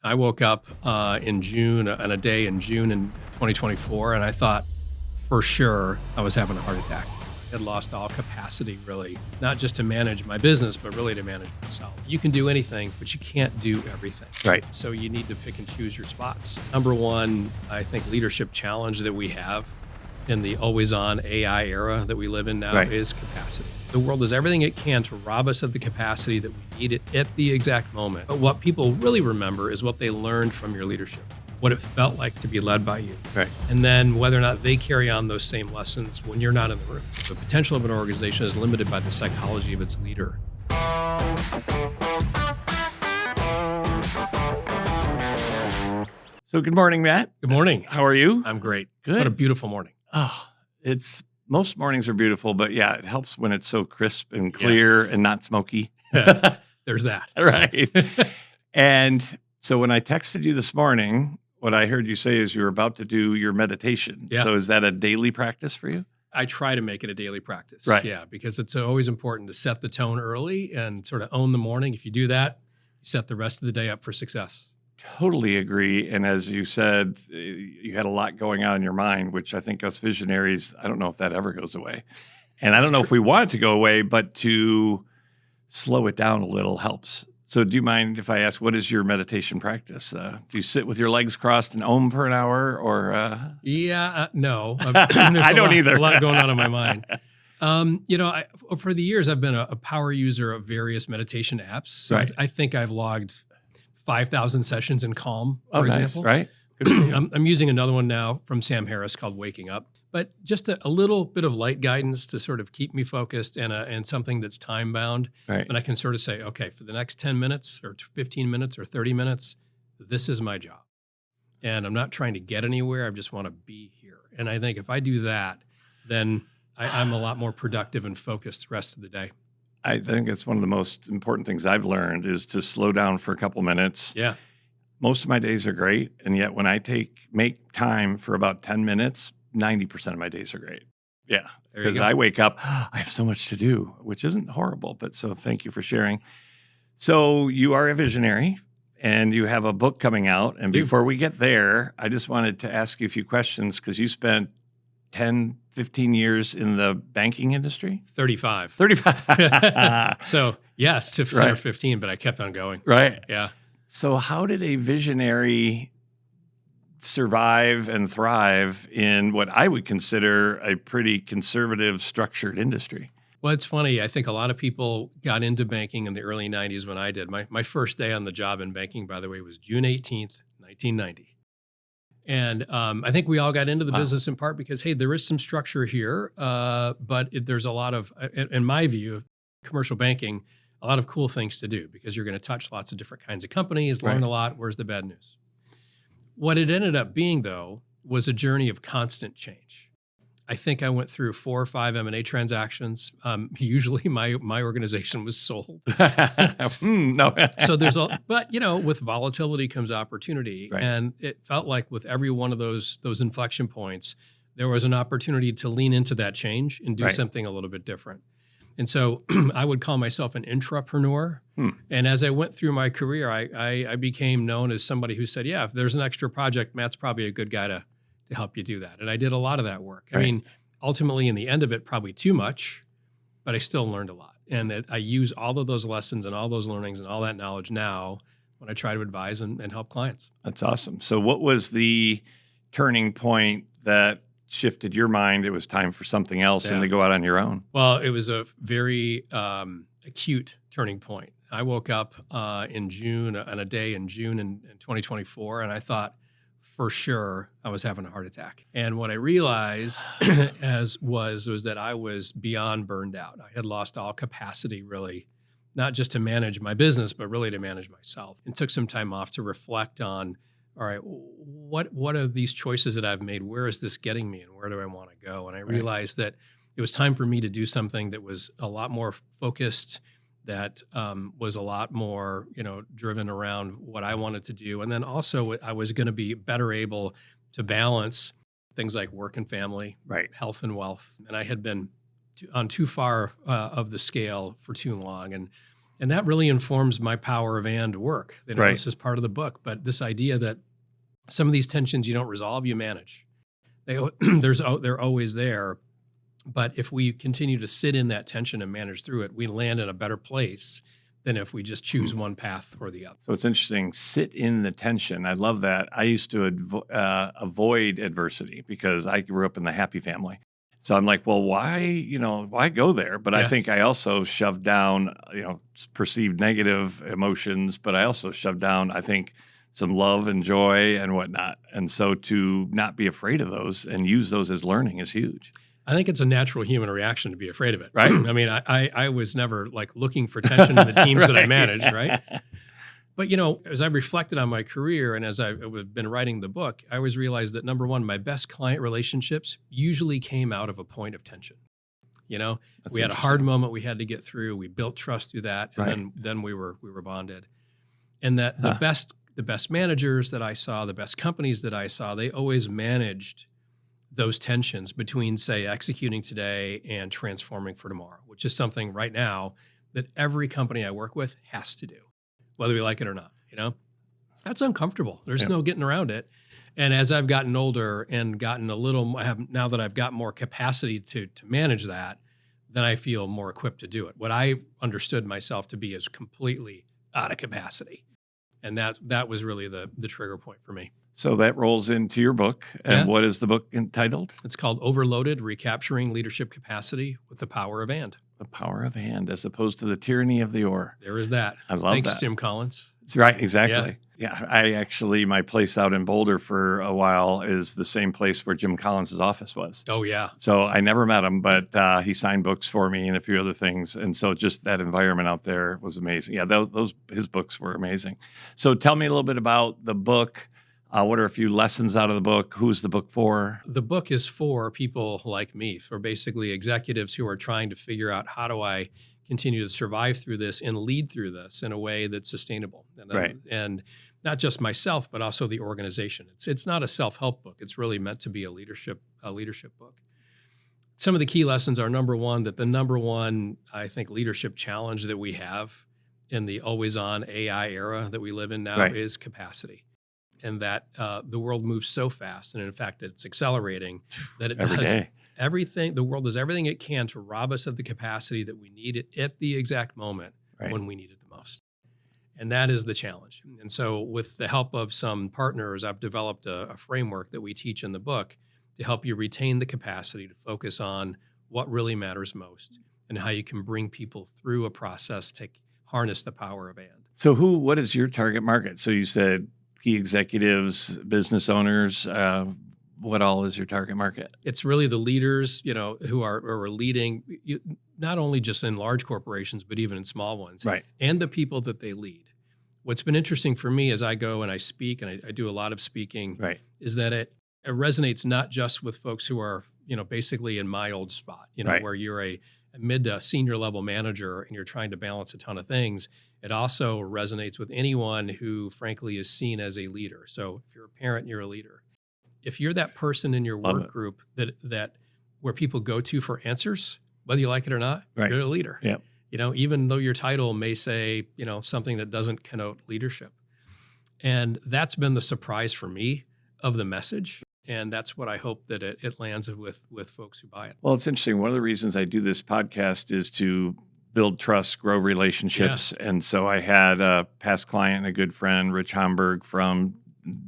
I woke up in June, on a day in June in 2024, and I thought for sure I was having a heart attack. I had lost all capacity, really, not just to manage my business, but really to manage myself. You can do anything, but you can't do everything. Right. So you need to pick and choose your spots. Number one, I think leadership challenge that we have in the always-on AI era that we live in now is capacity. The world does everything it can to rob us of the capacity that we need it at the exact moment. But what people really remember is what they learned from your leadership, what it felt like to be led by you. Right. And then whether or not they carry on those same lessons when you're not in the room. The potential of an organization is limited by the psychology of its leader. So good morning, Matt. Good morning. How are you? I'm great. Good. What a beautiful morning. Oh, most mornings are beautiful, but yeah, it helps when it's so crisp and clear and not smoky. There's that. Right. And so when I texted you this morning, what I heard you say is you were about to do your meditation. Yeah. So is that a daily practice for you? I try to make it a daily practice. Right. Yeah, because it's always important to set the tone early and sort of own the morning. If you do that, you set the rest of the day up for success. Totally agree. And as you said, you had a lot going on in your mind, which I think us visionaries, I don't know if that ever goes away. And I don't know if we want it to go away, but to slow it down a little helps. So do you mind if I ask, what is your meditation practice? Do you sit with your legs crossed and om for an hour or? No. I don't either. A lot going on in my mind. For the years, I've been a power user of various meditation apps. So Right. I think I've logged 5,000 sessions in Calm, Oh, for nice, example. right? Good for you. I'm using another one now from Sam Harris called Waking Up. But just a little bit of light guidance to sort of keep me focused and something that's time bound. Right. And I can sort of say, okay, for the next 10 minutes or 15 minutes or 30 minutes, this is my job. And I'm not trying to get anywhere. I just want to be here. And I think if I do that, then I'm a lot more productive and focused the rest of the day. I think it's one of the most important things I've learned is to slow down for a couple minutes. Yeah. Most of my days are great. And yet when I make time for about 10 minutes, 90% of my days are great. Yeah. There you Because go. I wake up, I have so much to do, which isn't horrible. But so thank you for sharing. So you are a visionary and you have a book coming out. And before we get there, I just wanted to ask you a few questions because you spent 10, 15 years in the banking industry? 35. 35. So yes, to 10 or 15, but I kept on going. Right. Yeah. So how did a visionary survive and thrive in what I would consider a pretty conservative, structured industry? Well, it's funny. I think a lot of people got into banking in the early 90s when I did. My first day on the job in banking, by the way, was June 18th, 1990. And I think we all got into the business in part because, hey, there is some structure here, but there's a lot of, in my view, commercial banking, a lot of cool things to do because you're going to touch lots of different kinds of companies, learn a lot. Where's the bad news? What it ended up being, though, was a journey of constant change. I think I went through 4 or 5 M&A transactions. Usually my organization was sold. No. So but with volatility comes opportunity. Right. And it felt like with every one of those inflection points, there was an opportunity to lean into that change and do something a little bit different. And so I would call myself an intrapreneur. And as I went through my career, I became known as somebody who said, yeah, if there's an extra project, Matt's probably a good guy to help you do that. And I did a lot of that work. I mean, ultimately in the end of it, probably too much, but I still learned a lot. And I use all of those lessons and all those learnings and all that knowledge now when I try to advise and help clients. That's awesome. So what was the turning point that shifted your mind? It was time for something else and to go out on your own. Well, it was a very acute turning point. I woke up in June, on a day in June in 2024, and I thought, for sure, I was having a heart attack. And what I realized was that I was beyond burned out. I had lost all capacity, really, not just to manage my business, but really to manage myself. And took some time off to reflect on, all right, what are these choices that I've made? Where is this getting me and where do I want to go? And I realized that it was time for me to do something that was a lot more focused, that was a lot more, driven around what I wanted to do. And then also I was going to be better able to balance things like work and family, health and wealth. And I had been on too far of the scale for too long. And And that really informs my power of and work. Right. This is part of the book, but this idea that some of these tensions you don't resolve, you manage. They're always there. But if we continue to sit in that tension and manage through it, we land in a better place than if we just choose one path or the other. So it's interesting. Sit in the tension. I love that. I used to avoid adversity because I grew up in the happy family. So I'm like, well, why go there? But I think I also shoved down, perceived negative emotions, but I also shoved down, I think, some love and joy and whatnot. And so to not be afraid of those and use those as learning is huge. I think it's a natural human reaction to be afraid of it. Right. I mean, I was never like looking for tension in the teams that I managed, right? But, as I reflected on my career and as I've been writing the book, I always realized that number one, my best client relationships usually came out of a point of tension. We had a hard moment we had to get through. We built trust through that, and then we were bonded. And that the best managers that I saw, the best companies that I saw, they always managed those tensions between, say, executing today and transforming for tomorrow, which is something right now that every company I work with has to do, whether we like it or not. That's uncomfortable. There's no getting around it. And as I've gotten older and gotten now that I've got more capacity to manage that, then I feel more equipped to do it. What I understood myself to be is completely out of capacity. And that was really the trigger point for me. So that rolls into your book. And what is the book entitled? It's called Overloaded: Recapturing Leadership Capacity with the Power of And. The power of and, as opposed to the tyranny of the or. There is that. I love Thanks, that. Jim Collins. That's right, exactly. Yeah, I actually, my place out in Boulder for a while is the same place where Jim Collins' office was. Oh, yeah. So I never met him, but he signed books for me and a few other things. And so just that environment out there was amazing. Yeah, his books were amazing. So tell me a little bit about the book. What are a few lessons out of the book? Who's the book for? The book is for people like me, for basically executives who are trying to figure out, how do I continue to survive through this and lead through this in a way that's sustainable? And not just myself, but also the organization. It's not a self-help book. It's really meant to be a leadership book. Some of the key lessons are, number one, that the number one, I think, leadership challenge that we have in the always-on AI era that we live in now is capacity. And that the world moves so fast, and in fact, it's accelerating, that it does everything. The world does everything it can to rob us of the capacity that we need it at the exact moment when we need it the most. And that is the challenge. And so with the help of some partners, I've developed a framework that we teach in the book to help you retain the capacity to focus on what really matters most and how you can bring people through a process to harness the power of and. So what is your target market? So you said key executives, business owners. What all is your target market? It's really the leaders, who are leading, not only just in large corporations, but even in small ones, and the people that they lead. What's been interesting for me as I go and I speak, and I do a lot of speaking, is that it resonates not just with folks who are, basically in my old spot, where you're a mid to senior level manager and you're trying to balance a ton of things. It also resonates with anyone who, frankly, is seen as a leader. So if you're a parent, you're a leader. If you're that person in your work group that where people go to for answers, whether you like it or not, you're a leader. Yep. Even though your title may say, something that doesn't connote leadership. And that's been the surprise for me of the message. And that's what I hope that it lands with folks who buy it. Well, it's interesting. One of the reasons I do this podcast is to build trust, grow relationships. Yeah. And so I had a past client and a good friend, Rich Homburg from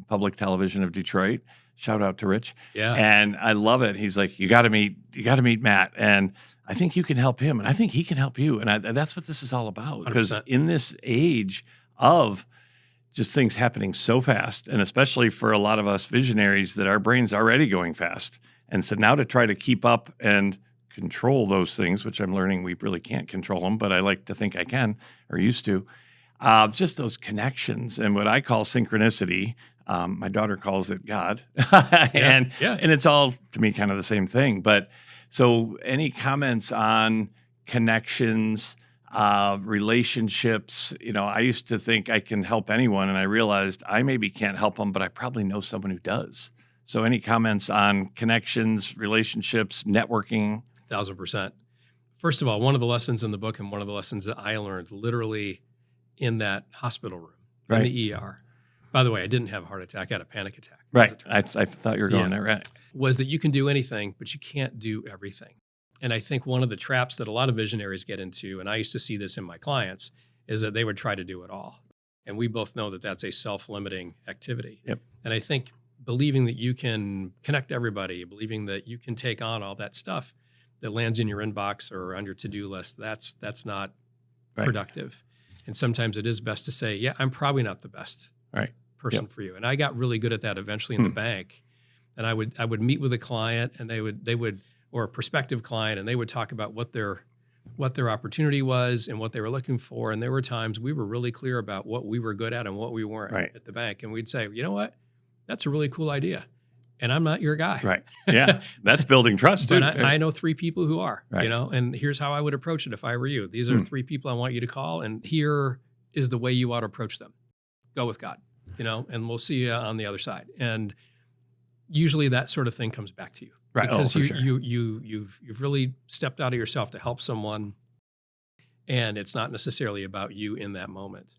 Public Television of Detroit. Shout out to Rich. Yeah. And I love it. He's like, you got to meet Matt. And I think you can help him. And I think he can help you. And that's what this is all about. Because in this age of just things happening so fast, and especially for a lot of us visionaries that our brain's already going fast. And so now to try to keep up and control those things, which I'm learning we really can't control them, but I like to think I can, or used to, just those connections and what I call synchronicity. My daughter calls it God. And it's all, to me, kind of the same thing. But so any comments on connections, relationships? I used to think I can help anyone, and I realized I maybe can't help them, but I probably know someone who does. So any comments on connections, relationships, networking? 1,000%. first of all, one of the lessons in the book and one of the lessons that I learned literally in that hospital room, in the ER. By the way, I didn't have a heart attack. I had a panic attack. Right. I thought you were going there, right? Was that you can do anything, but you can't do everything. And I think one of the traps that a lot of visionaries get into, and I used to see this in my clients, is that they would try to do it all. And we both know that that's a self-limiting activity. Yep. And I think believing that you can connect everybody, believing that you can take on all that stuff that lands in your inbox or on your to-do list, that's not productive. And sometimes it is best to say, yeah, I'm probably not the best person for you. And I got really good at that eventually in the bank. And I would meet with a client, and they would or a prospective client, and they would talk about what their opportunity was and what they were looking for. And there were times we were really clear about what we were good at and what we weren't at the bank. And we'd say, you know what? That's a really cool idea. And I'm not your guy. Right. Yeah. That's building trust too. But I know 3 people who are, and here's how I would approach it if I were you. These are 3 people I want you to call, and here is the way you ought to approach them. Go with God, and we'll see you on the other side. And usually that sort of thing comes back to you. Right. Because for sure. you've really stepped out of yourself to help someone, and it's not necessarily about you in that moment.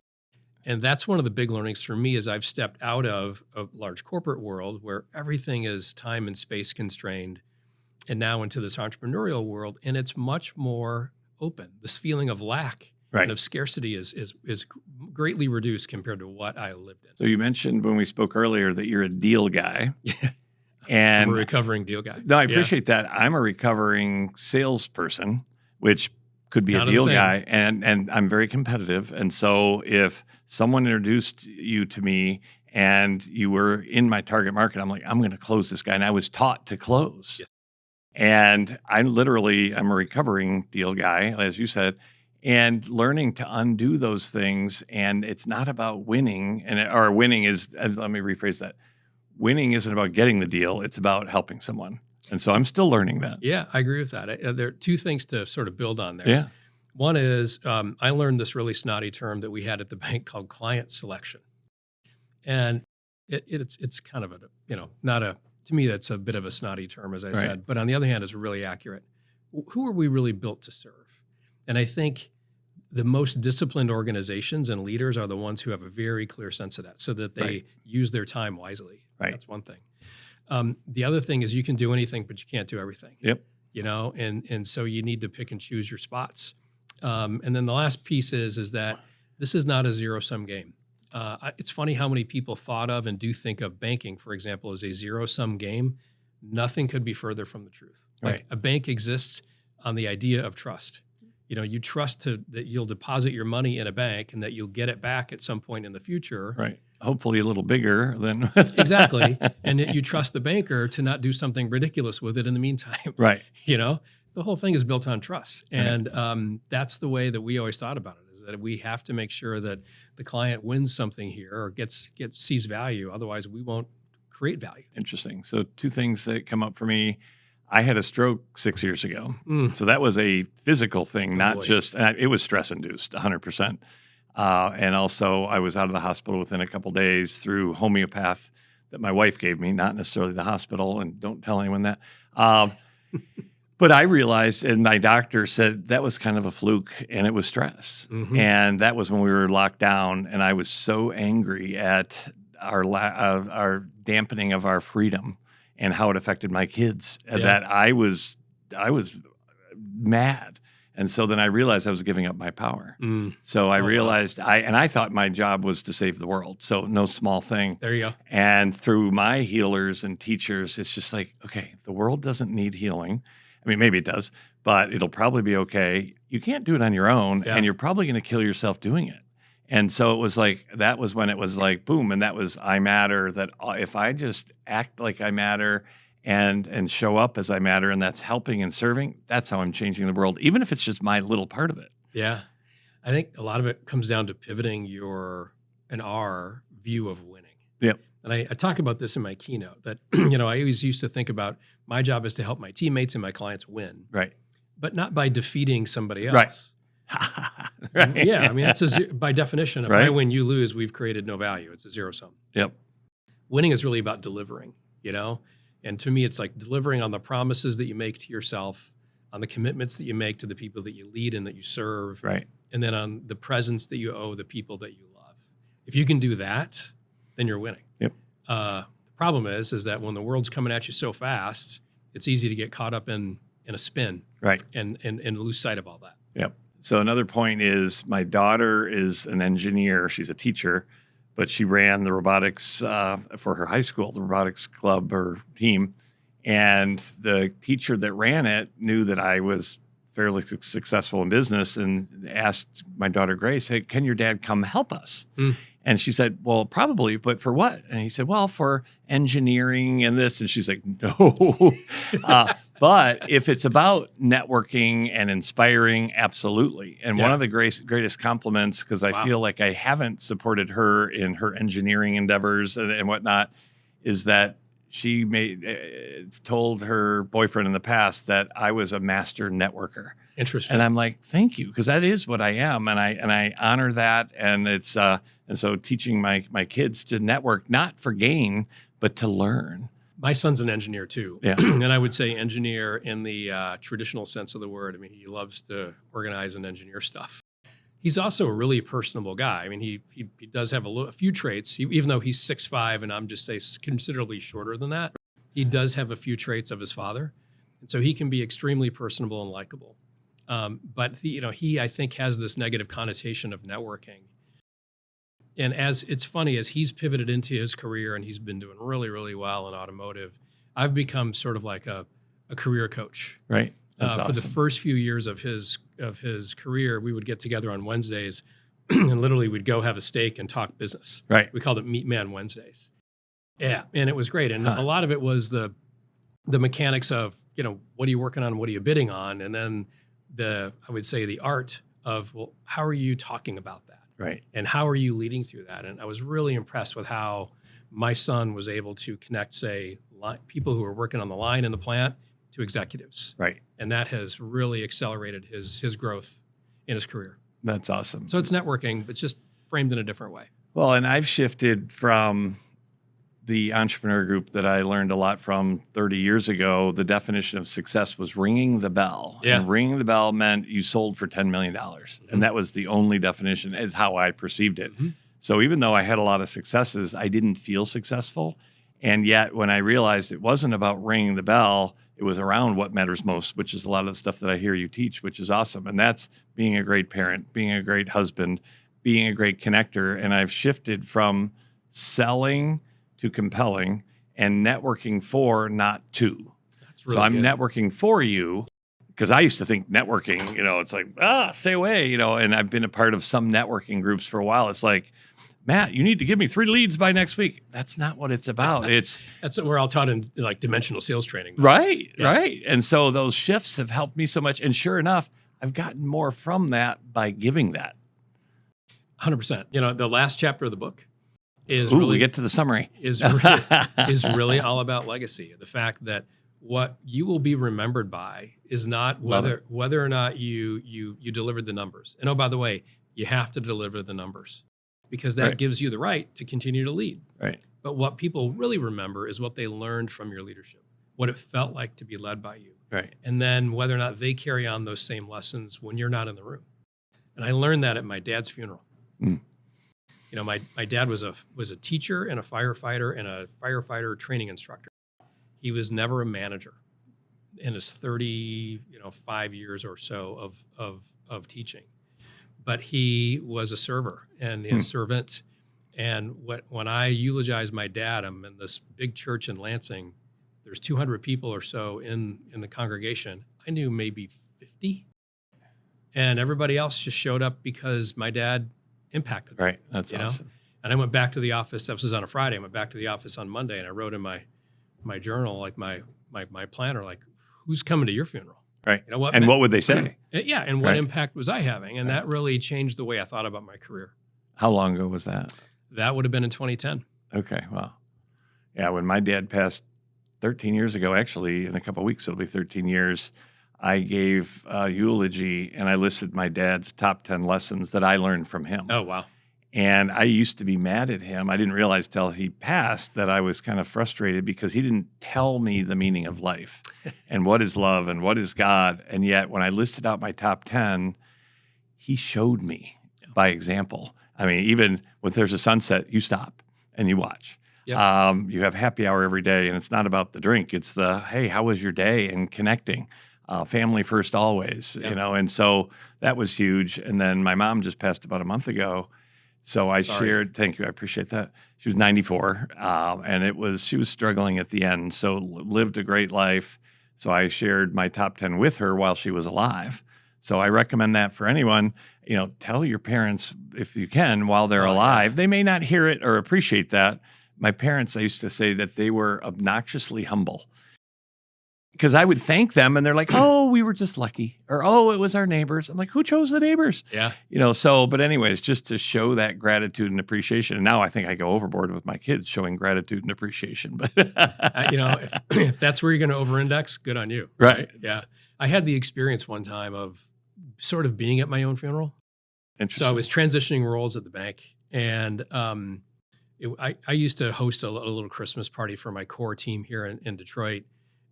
And that's one of the big learnings for me as I've stepped out of a large corporate world where everything is time and space constrained, and now into this entrepreneurial world, and it's much more open. This feeling of lack and of scarcity is greatly reduced compared to what I lived in. So you mentioned when we spoke earlier that you're a deal guy. Yeah. And I'm a recovering deal guy. No, I appreciate that. I'm a recovering salesperson, which could be a deal guy, and I'm very competitive. And so if someone introduced you to me and you were in my target market, I'm like, I'm going to close this guy. And I was taught to close. Yes. And I'm a recovering deal guy, as you said, and learning to undo those things. And it's not about winning, or winning is, let me rephrase that. Winning isn't about getting the deal. It's about helping someone. And so I'm still learning that. Yeah, I agree with that. There are 2 things to sort of build on there. Yeah. One is I learned this really snotty term that we had at the bank called client selection. And it's kind of to me, that's a bit of a snotty term, as I said. But on the other hand, it's really accurate. Who are we really built to serve? And I think the most disciplined organizations and leaders are the ones who have a very clear sense of that, so that they use their time wisely. Right. That's one thing. The other thing is you can do anything, but you can't do everything. Yep. And so you need to pick and choose your spots. And then the last piece is that this is not a zero-sum game. It's funny how many people thought of and do think of banking, for example, as a zero-sum game. Nothing could be further from the truth. Like a bank exists on the idea of trust. You trust that you'll deposit your money in a bank and that you'll get it back at some point in the future. Right. Hopefully a little bigger than. Exactly. And you trust the banker to not do something ridiculous with it in the meantime. Right. The whole thing is built on trust. And that's the way that we always thought about it, is that we have to make sure that the client wins something here or sees value. Otherwise, we won't create value. Interesting. So 2 things that come up for me. I had a stroke 6 years ago. So that was a physical thing, not just, it was stress-induced, 100%. And also I was out of the hospital within a couple days through homeopath that my wife gave me, not necessarily the hospital, and don't tell anyone that. But I realized, and my doctor said that was kind of a fluke and it was stress. Mm-hmm. And that was when we were locked down, and I was so angry at our dampening of our freedom and how it affected my kids that I was mad. And so then I realized I was giving up my power. So I realized I thought my job was to save the world. So no small thing. There you go. And through my healers and teachers, it's just like, okay, the world doesn't need healing. I mean, maybe it does, but it'll probably be okay. You can't do it on your own, and you're probably going to kill yourself doing it. And so it was like, that was when it was like, boom. And that was, I matter, that if I just act like I matter and show up as I matter, and that's helping and serving, that's how I'm changing the world, even if it's just my little part of it. Yeah. I think a lot of it comes down to pivoting our view of winning. Yep. And I talk about this in my keynote that, I always used to think about my job is to help my teammates and my clients win. Right. But not by defeating somebody else. Right. Yeah. I mean, that's by definition, if I win, you lose, we've created no value. It's a zero sum. Yep. Winning is really about delivering, And to me, it's like delivering on the promises that you make to yourself, on the commitments that you make to the people that you lead and that you serve, Right. and then on the presence that you owe the people that you love. If you can do that, then you're winning. Yep. The problem is that when the world's coming at you so fast, it's easy to get caught up in a spin, Right. and lose sight of all that. Yep. So another point is my daughter is an engineer. She's a teacher, but she ran the robotics for her high school, the robotics club or team. And the teacher that ran it knew that I was fairly successful in business and asked my daughter, Grace, hey, can your dad come help us? And she said, well, probably, but for what? And he said, well, for engineering and this. And she's like, no. But if it's about networking and inspiring, absolutely. And one of the greatest compliments, because I feel like I haven't supported her in her engineering endeavors and whatnot, is that she told her boyfriend in the past that I was a master networker. Interesting. And I'm like, thank you, because that is what I am, and I honor that. And it's and so teaching my kids to network, not for gain, but to learn. My son's an engineer too. Yeah. And I would say engineer in the traditional sense of the word. I mean, he loves to organize and engineer stuff. He's also a really personable guy. I mean, he does have a few traits. Even though he's 6'5", and I'm just say considerably shorter than that, he does have a few traits of his father, and so he can be extremely personable and likable. But he I think has this negative connotation of networking. And as it's funny, as he's pivoted into his career and he's been doing really, really well in automotive, I've become sort of like a career coach. Right. That's For awesome. the first few years of his career, we would get together on Wednesdays and literally we'd go have a steak and talk business. Right. We called it Meat Man Wednesdays. Yeah, and it was great. And a lot of it was the mechanics of, what are you working on? What are you bidding on? And then I would say the art of, well, how are you talking about that? Right. And how are you leading through that? And I was really impressed with how my son was able to connect, say, people who are working on the line in the plant to executives. Right. And that has really accelerated his growth in his career. That's awesome. So it's networking, but just framed in a different way. Well, and I've shifted from the entrepreneur group that I learned a lot from 30 years ago. The definition of success was ringing the bell. Yeah. And ringing the bell meant you sold for $10 million. And that was the only definition, is how I perceived it. So even though I had a lot of successes, I didn't feel successful. And yet when I realized it wasn't about ringing the bell, it was around what matters most, which is a lot of the stuff that I hear you teach, which is awesome. And that's being a great parent, being a great husband, being a great connector. And I've shifted from selling to compelling and networking for, not to. That's really so I'm good. networking for you, because I used to think networking, it's like, stay away, and I've been a part of some networking groups for a while. It's like, Matt, you need to give me 3 leads by next week. That's not what it's about. That's what we're all taught in like dimensional sales training. Right, Yeah. right. And so those shifts have helped me so much. And sure enough, I've gotten more from that by giving that. 100%. The last chapter of the book is we get to the summary. is really all about legacy. The fact that what you will be remembered by is not whether or not you delivered the numbers. And by the way, you have to deliver the numbers, because that gives you the right to continue to lead. Right. But what people really remember is what they learned from your leadership, what it felt like to be led by you. Right. And then whether or not they carry on those same lessons when you're not in the room. And I learned that at my dad's funeral. My dad was a teacher and a firefighter and a firefighter training instructor. He was never a manager in his 5 years or so of teaching. But he was a server and a servant. And when I eulogize my dad, I'm in this big church in Lansing. There's 200 people or so in the congregation. I knew maybe 50. And everybody else just showed up because my dad impacted them. Right. That's awesome. And I went back to the office. This was on a Friday. I went back to the office on Monday, and I wrote in my journal, like my planner, like, who's coming to your funeral? Right. What? And what would they say? Yeah. And what impact was I having? And that really changed the way I thought about my career. How long ago was that? That would have been in 2010. Okay. Wow. Yeah. When my dad passed 13 years ago, actually, in a couple of weeks, it'll be 13 years, I gave a eulogy and I listed my dad's top 10 lessons that I learned from him. Oh, wow. And I used to be mad at him. I didn't realize till he passed that I was kind of frustrated because he didn't tell me the meaning of life and what is love and what is God. And yet when I listed out my top 10, he showed me by example. I mean, even when there's a sunset, you stop and you watch. Yep. You have happy hour every day, and it's not about the drink. It's the, hey, how was your day? And connecting. Family first always, Yep. you know, and so that was huge. And then my mom just passed about a month ago. So I shared, thank you, I appreciate that. She was 94, and she was struggling at the end, so lived a great life. So I shared my top 10 with her while she was alive. So I recommend that for anyone. You know, tell your parents if you can while they're alive. Yeah. They may not hear it or appreciate that. My parents, I used to say that they were obnoxiously humble. Because I would thank them and they're like, oh, we were just lucky. Or, oh, it was our neighbors. I'm like, who chose the neighbors? Yeah. You know, so, but anyways, just to show that gratitude and appreciation. And now I think I go overboard with my kids showing gratitude and appreciation. But, you know, if that's where you're going to over-index, good on you. Right. Yeah. I had the experience one time of sort of being at my own funeral. Interesting. So I was transitioning roles at the bank. And I used to host a little Christmas party for my core team here in Detroit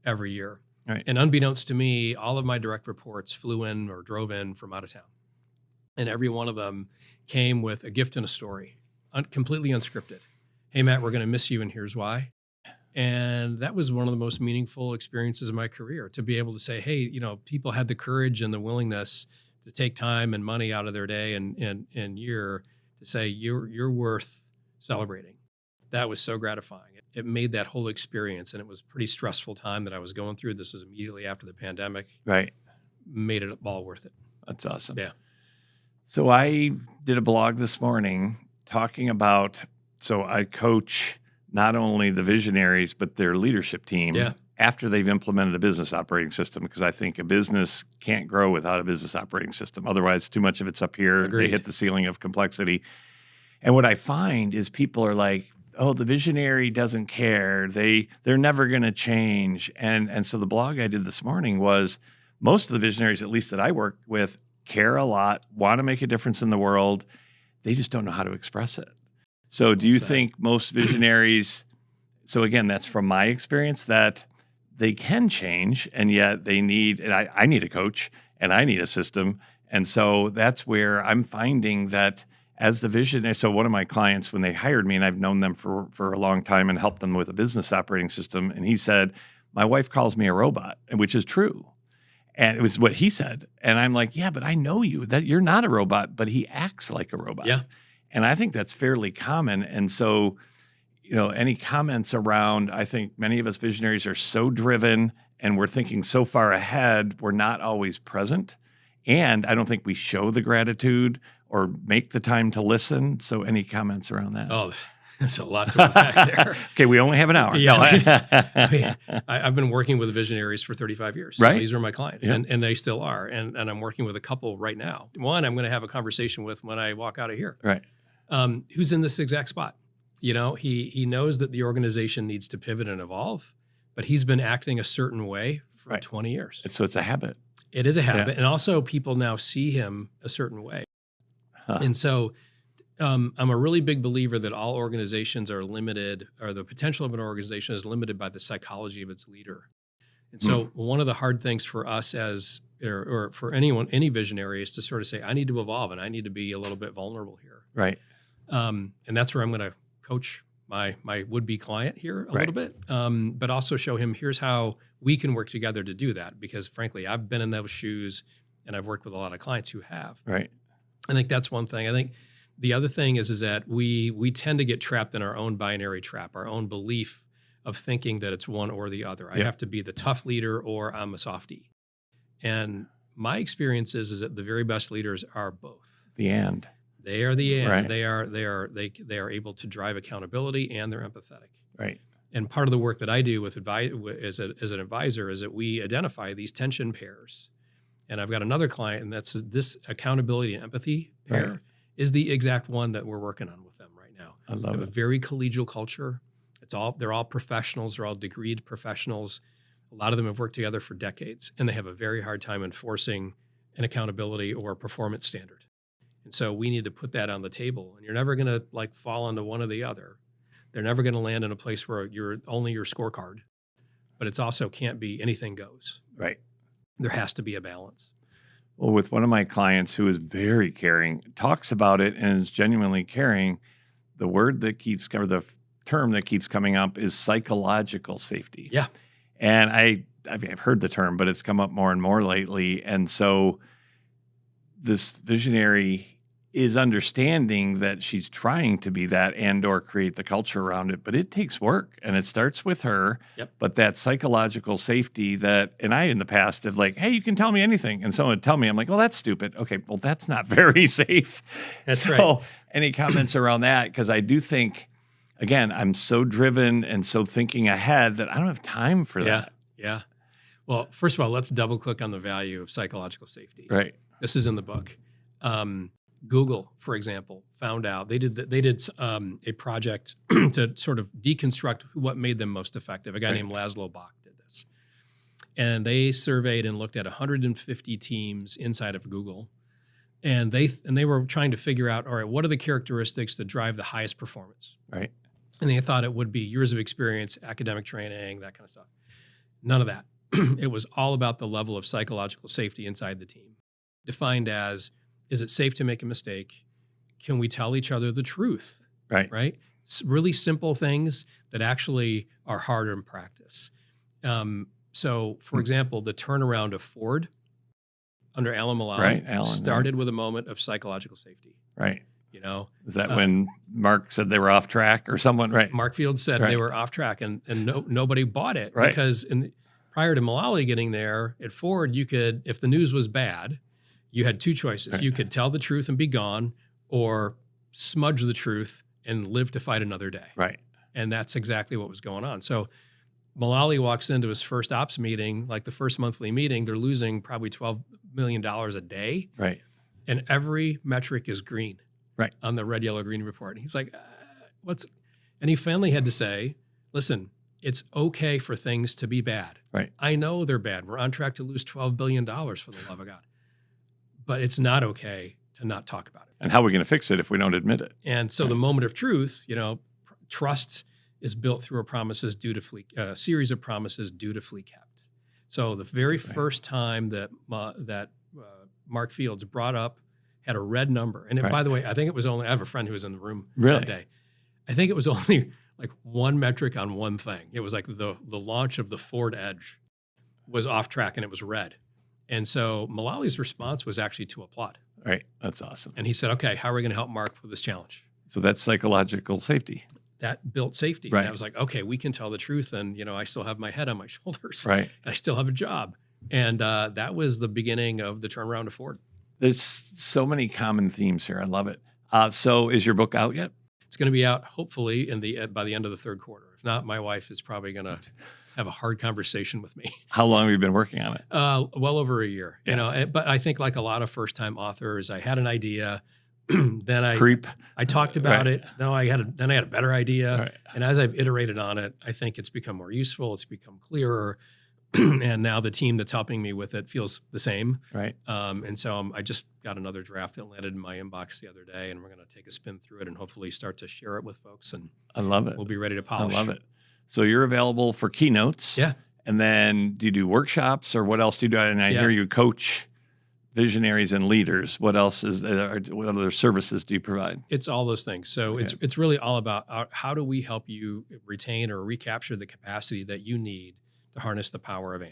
every year. Right. And unbeknownst to me, all of my direct reports flew in or drove in from out of town. And every one of them came with a gift and a story, completely unscripted. Hey, Matt, we're going to miss you, and here's why. And that was one of the most meaningful experiences of my career, to be able to say, hey, you know, people had the courage and the willingness to take time and money out of their day and year to say, you're worth celebrating. That was so gratifying. It made that whole experience, and it was a pretty stressful time that I was going through. This was immediately after the pandemic. Right. Made it all worth it. That's awesome. Yeah. So I did a blog this morning talking about, so I coach not only the visionaries, but their leadership team after they've implemented a business operating system, because I think a business can't grow without a business operating system. Otherwise, too much of it's up here. Agreed. They hit the ceiling of complexity. And what I find is people are like, oh, the visionary doesn't care. They're never going to change. And so the blog I did this morning was most of the visionaries, at least that I work with, care a lot, want to make a difference in the world. They just don't know how to express it. So do you think most visionaries, so again, that's from my experience, that they can change, and yet they need, and I need a coach and I need a system. And so that's where I'm finding that as the visionary, so one of my clients, when they hired me, and I've known them for a long time and helped them with a business operating system, and he said, my wife calls me a robot, which is true. And it was what he said. And I'm like, yeah, but I know you, that you're not a robot, but he acts like a robot. Yeah. And I think that's fairly common. And so, you know, any comments around, I think many of us visionaries are so driven and we're thinking so far ahead, we're not always present. And I don't think we show the gratitude or make the time to listen. So any comments around that? Oh, there's a lot to unpack there. Okay, we only have an hour. Yeah, I've been working with visionaries for 35 years. So right. These are my clients, and they still are. And I'm working with a couple right now. One I'm going to have a conversation with when I walk out of here. Right. Who's in this exact spot. You know, he knows that the organization needs to pivot and evolve, but he's been acting a certain way for 20 years. So it's a habit. It is a habit. And also people now see him a certain way. And so I'm a really big believer that all organizations are limited, or the potential of an organization is limited by the psychology of its leader. And so one of the hard things for us or for any visionary, is to sort of say, I need to evolve and I need to be a little bit vulnerable here. Right. And that's where I'm going to coach my would-be client here a little bit, but also show him, here's how we can work together to do that. Because frankly, I've been in those shoes and I've worked with a lot of clients who have. Right. I think that's one thing. I think the other thing is that we tend to get trapped in our own binary trap, our own belief of thinking that it's one or the other. I have to be the tough leader or I'm a softie. And my experience is that the very best leaders are both. The and. They are the and. Right. They are able to drive accountability, and they're empathetic. Right. And part of the work that I do with as an advisor is that we identify these tension pairs. And I've got another client, and that's this accountability and empathy pair is the exact one that we're working on with them right now. I love it. A very collegial culture. They're all professionals. They're all degreed professionals. A lot of them have worked together for decades, and they have a very hard time enforcing an accountability or a performance standard. And so we need to put that on the table. And you're never going to like fall into one or the other. They're never going to land in a place where you're only your scorecard, but it's also can't be anything goes. Right. There has to be a balance. Well, with one of my clients who is very caring, talks about it and is genuinely caring, the word that keeps, or the term that keeps coming up is psychological safety. Yeah. And I mean, I've heard the term, but it's come up more and more lately. And so this visionary is understanding that she's trying to be that and or create the culture around it, but it takes work and it starts with her. Yep. But that psychological safety that, and I in the past have like, hey, you can tell me anything. And someone would tell me, I'm like, well, that's stupid. Okay, well, that's not very safe. That's so, right. Any comments around that? Because I do think, again, I'm so driven and so thinking ahead that I don't have time for that. Yeah. Well, first of all, let's double click on the value of psychological safety. Right. This is in the book. Google, for example, found out they did a project to sort of deconstruct what made them most effective. A guy named Laszlo Bock did this. And they surveyed and looked at 150 teams inside of Google. And they were trying to figure out, all right, what are the characteristics that drive the highest performance? Right. And they thought it would be years of experience, academic training, that kind of stuff. None of that. It was all about the level of psychological safety inside the team, defined as, is it safe to make a mistake? Can we tell each other the truth? Right. Right? It's really simple things that actually are harder in practice. So, for example, the turnaround of Ford under Alan Mulally started with a moment of psychological safety. Right. You know, is that when Mark said they were off track or someone? Right. Mark Fields said they were off track, and nobody bought it because prior to Mulally getting there at Ford, you could, if the news was bad, you had two choices. Right. You could tell the truth and be gone, or smudge the truth and live to fight another day. Right. And that's exactly what was going on. So Mulally walks into his first ops meeting, like the first monthly meeting, they're losing probably $12 million a day. Right. And every metric is green. Right. On the red, yellow, green report. And he's like, and he finally had to say, listen, it's okay for things to be bad. Right. I know they're bad. We're on track to lose $12 billion, for the love of God. But it's not okay to not talk about it. And how are we going to fix it if we don't admit it? And so the moment of truth, trust is built through a series of promises dutifully kept. So the very first time that Mark Fields brought up, had a red number. And by the way, I think it was only, I have a friend who was in the room that day. I think it was only like one metric on one thing. It was like the launch of the Ford Edge was off track and it was red. And so Mulally's response was actually to applaud. Right. That's awesome. And he said, okay, how are we going to help Mark with this challenge? So that's psychological safety. That built safety. Right. And I was like, okay, we can tell the truth. And, I still have my head on my shoulders. Right. And I still have a job. And that was the beginning of the turnaround of Ford. There's so many common themes here. I love it. So is your book out yet? It's going to be out hopefully by the end of the third quarter. If not, my wife is probably going to have a hard conversation with me. How long have you been working on it? Well over a year. Yes. But I think like a lot of first-time authors, I had an idea, then I talked about it. Then I had a better idea, Right. And as I've iterated on it, I think it's become more useful. It's become clearer. And now the team that's helping me with it feels the same. Right. And so I just got another draft that landed in my inbox the other day, and we're going to take a spin through it and hopefully start to share it with folks. And I love it. We'll be ready to polish. I love it. So you're available for keynotes. Yeah. And then do you do workshops or what else do you do? And I hear you coach visionaries and leaders. What else what other services do you provide? It's all those things. So it's really all about how do we help you retain or recapture the capacity that you need to harness the power of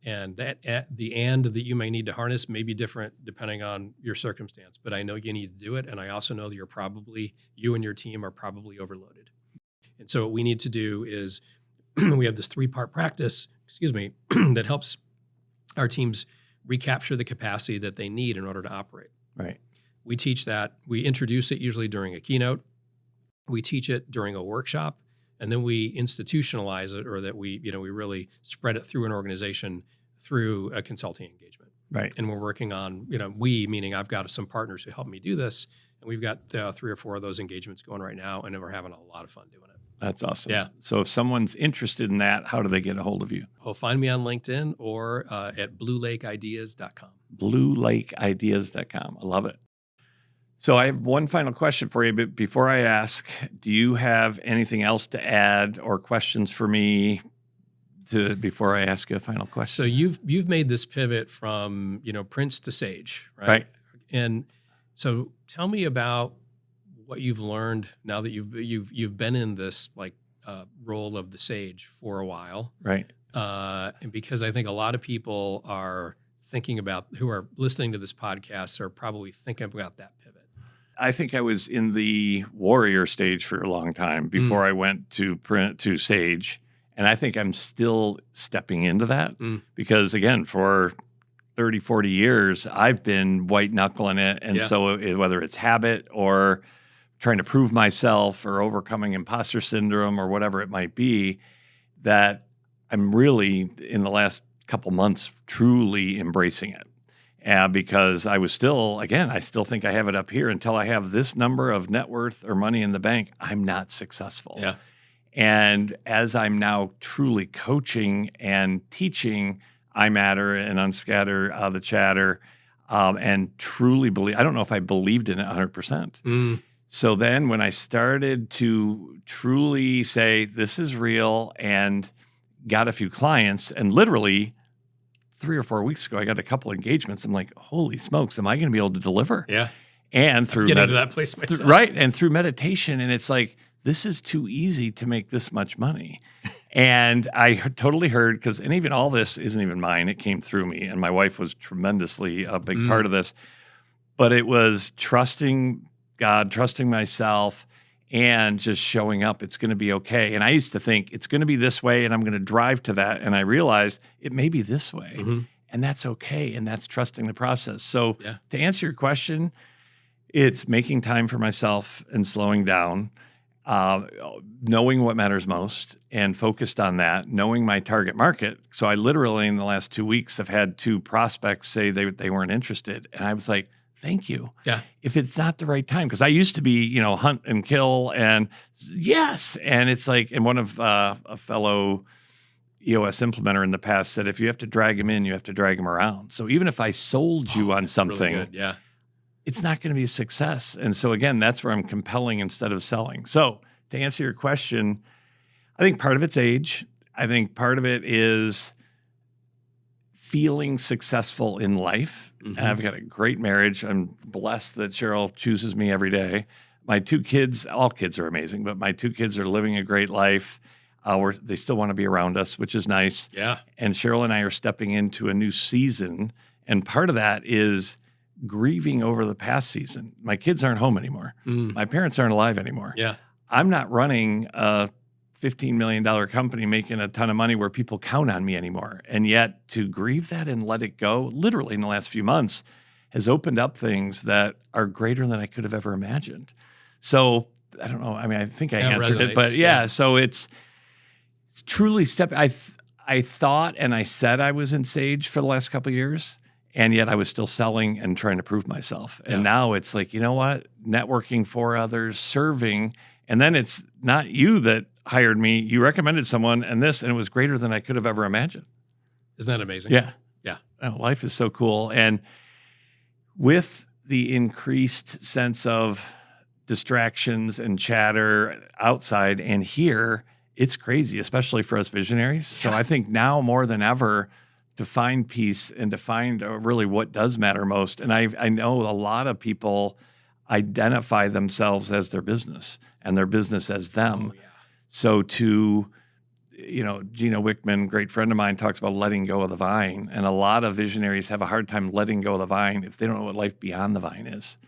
and the and that you may need to harness may be different depending on your circumstance, but I know you need to do it. And I also know that you and your team are probably overloaded. And so what we need to do is we have this 3-part practice, that helps our teams recapture the capacity that they need in order to operate. Right. We teach that. We introduce it usually during a keynote. We teach it during a workshop. And then we institutionalize it, or that we really spread it through an organization through a consulting engagement. Right. And we're working on, meaning I've got some partners who help me do this. And we've got 3 or 4 of those engagements going right now. And we're having a lot of fun doing it. That's awesome. Yeah. So if someone's interested in that, how do they get a hold of you? Well, find me on LinkedIn or at bluelakeideas.com. Bluelakeideas.com. I love it. So I have one final question for you, but before I ask, do you have anything else to add or questions for me before I ask you a final question? So you've made this pivot from, Prince to Sage, right? Right. And so tell me about what you've learned now that you've been in this role of the Sage for a while. Right. And because I think a lot of people who are listening to this podcast are probably thinking about that pivot. I think I was in the warrior stage for a long time before I went to Sage. And I think I'm still stepping into that because, again, for 30, 40 years, I've been white knuckling it. And so whether it's habit or trying to prove myself or overcoming imposter syndrome or whatever it might be, that I'm really, in the last couple months, truly embracing it. Because I still think I have it up here. Until I have this number of net worth or money in the bank, I'm not successful. Yeah. And as I'm now truly coaching and teaching, I matter and unscatter the chatter, and truly believe. I don't know if I believed in it 100%. So then when I started to truly say, this is real, and got a few clients, and literally 3 or 4 weeks ago, I got a couple engagements. I'm like, holy smokes, am I going to be able to deliver? Yeah. And through getting to that place myself. Right. And through meditation. And it's like, this is too easy to make this much money. And I totally heard, and even all this isn't even mine. It came through me. And my wife was tremendously a big part of this. But it was trusting God, trusting myself, and just showing up. It's going to be okay. And I used to think it's going to be this way and I'm going to drive to that. And I realized it may be this way. And that's okay. And that's trusting the process. So to answer your question, it's making time for myself and slowing down, knowing what matters most and focused on that, knowing my target market. So I literally, in the last 2 weeks, have had 2 prospects say they weren't interested. And I was like, thank you. Yeah. If it's not the right time, because I used to be, hunt and kill and yes. And it's like, and one of a fellow EOS implementer in the past said, if you have to drag him in, you have to drag him around. So even if I sold you on something, really good. it's not going to be a success. And so again, that's where I'm compelling instead of selling. So to answer your question, I think part of it's age. I think part of it is feeling successful in life. I've got a great marriage. I'm blessed that Cheryl chooses me every day. My 2 kids, all kids are amazing, but my 2 kids are living a great life. They still want to be around us, which is nice. Yeah. And Cheryl and I are stepping into a new season. And part of that is grieving over the past season. My kids aren't home anymore. My parents aren't alive anymore. Yeah. I'm not running a $15 million company making a ton of money where people count on me anymore. And yet to grieve that and let it go, literally in the last few months, has opened up things that are greater than I could have ever imagined. So I don't know. I mean, I think I answered it, but so it's truly I thought and I said I was in Sage for the last couple of years, and yet I was still selling and trying to prove myself. And now it's like, you know what? Networking for others, serving, and then it's not you that hired me. You recommended someone and it was greater than I could have ever imagined. Isn't that amazing? Yeah. Yeah. Oh, life is so cool. And with the increased sense of distractions and chatter outside and here, it's crazy, especially for us visionaries. So I think now more than ever to find peace and to find really what does matter most. And I know a lot of people identify themselves as their business and their business as them. Oh, yeah. So Gino Wickman, great friend of mine, talks about letting go of the vine. And a lot of visionaries have a hard time letting go of the vine if they don't know what life beyond the vine is.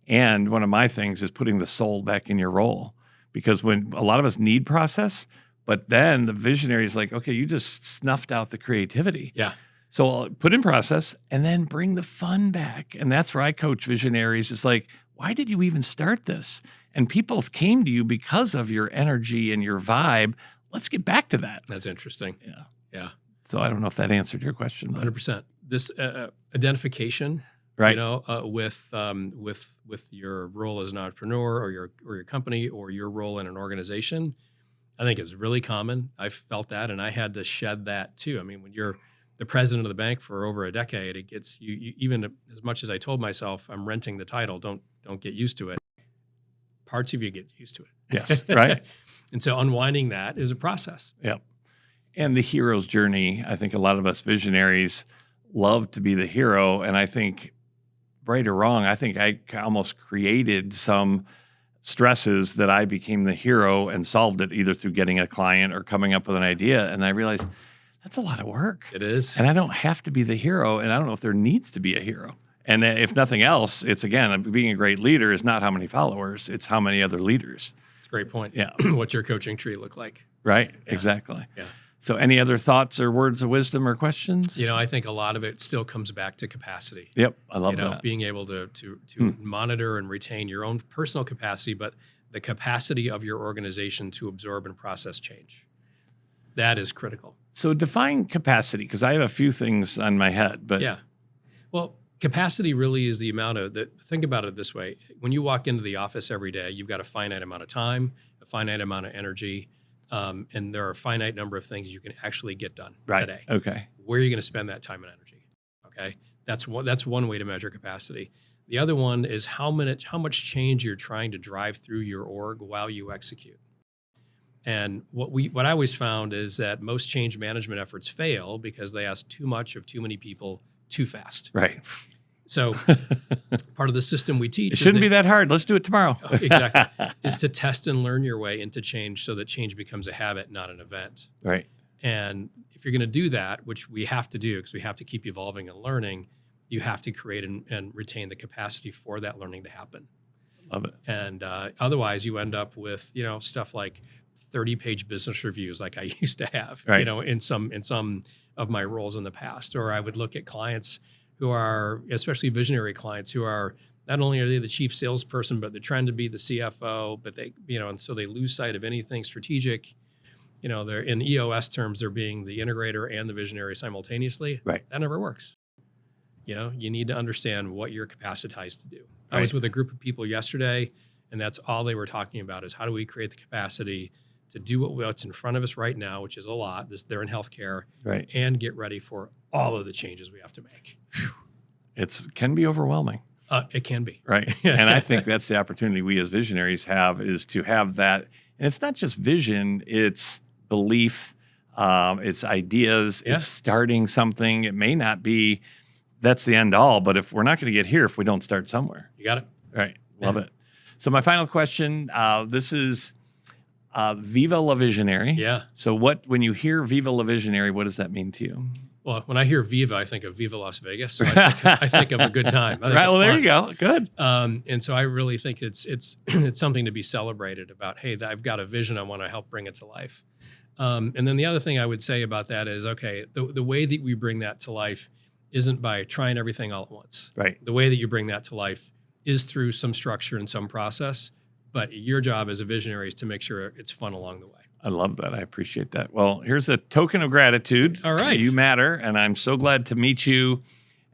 And one of my things is putting the soul back in your role. Because when a lot of us need process, but then the visionary is like, okay, you just snuffed out the creativity. Yeah. So I'll put in process and then bring the fun back. And that's where I coach visionaries. It's like, why did you even start this? And people came to you because of your energy and your vibe. Let's get back to that. That's interesting. Yeah. So I don't know if that answered your question. 100%. This identification, right? With your role as an entrepreneur or your company or your role in an organization, I think is really common. I felt that, and I had to shed that too. I mean, when you're the president of the bank for over a decade, it gets you even as much as I told myself I'm renting the title, don't get used to it. Parts of you get used to it. Yes, right. And so unwinding that is a process. Yep. And the hero's journey, I think a lot of us visionaries love to be the hero. And I think, right or wrong, I think I almost created some stresses that I became the hero and solved it either through getting a client or coming up with an idea. And I realized that's a lot of work. It is. And I don't have to be the hero. And I don't know if there needs to be a hero. And if nothing else, it's again, being a great leader is not how many followers, it's how many other leaders. It's a great point. Yeah. What's your coaching tree look like? Right. Yeah. Exactly. Yeah. So any other thoughts or words of wisdom or questions? I think a lot of it still comes back to capacity. Yep. I love that. Being able to monitor and retain your own personal capacity, but the capacity of your organization to absorb and process change. That is critical. So define capacity, because I have a few things on my head, but yeah. Well, capacity really is the amount of think about it this way. When you walk into the office every day, you've got a finite amount of time, a finite amount of energy, and there are a finite number of things you can actually get done today. Okay. Where are you going to spend that time and energy? Okay. That's one way to measure capacity. The other one is how much change you're trying to drive through your org while you execute. And what I always found is that most change management efforts fail because they ask too much of too many people too fast. Right. So part of the system we teach it shouldn't be that hard. Let's do it tomorrow. Exactly. Is to test and learn your way into change so that change becomes a habit, not an event. Right. And if you're going to do that, which we have to do because we have to keep evolving and learning, you have to create and retain the capacity for that learning to happen. Love it. And otherwise, you end up with stuff like 30-page business reviews, like I used to have, right. In some of my roles in the past. Or I would look at clients who are, especially visionary clients, who are not only are they the chief salesperson, but they're trying to be the CFO. But they, and so they lose sight of anything strategic. They're in EOS terms, they're being the integrator and the visionary simultaneously. Right. That never works. You need to understand what you're capacitized to do. Right. I was with a group of people yesterday, and that's all they were talking about is how do we create the capacity to do what's in front of us right now, which is a lot. They're in healthcare, right, and get ready for all of the changes we have to make. It can be overwhelming. It can be. Right. And I think that's the opportunity we as visionaries have is to have that. And it's not just vision, it's belief, it's ideas, it's starting something. It may not be that's the end all, but if we're not going to get here if we don't start somewhere. You got it. Right. Love it. So my final question, this is Viva La Visionary. Yeah. So when you hear Viva La Visionary, what does that mean to you? Well, when I hear Viva, I think of Viva Las Vegas. So I think of a good time. Right. Well, there you go. Good. And so I really think it's it's something to be celebrated about. Hey, I've got a vision. I want to help bring it to life. And then the other thing I would say about that is, okay, the way that we bring that to life isn't by trying everything all at once. Right. The way that you bring that to life is through some structure and some process. But your job as a visionary is to make sure it's fun along the way. I love that. I appreciate that. Well, here's a token of gratitude. All right. You matter, and I'm so glad to meet you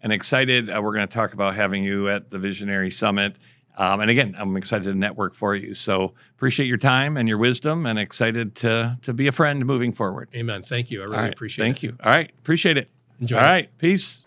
and excited. We're going to talk about having you at the Visionary Summit. And again, I'm excited to network for you. So appreciate your time and your wisdom and excited to be a friend moving forward. Amen. Thank you. I really appreciate it. Thank you. All right. Appreciate it. Enjoy. All right. Peace.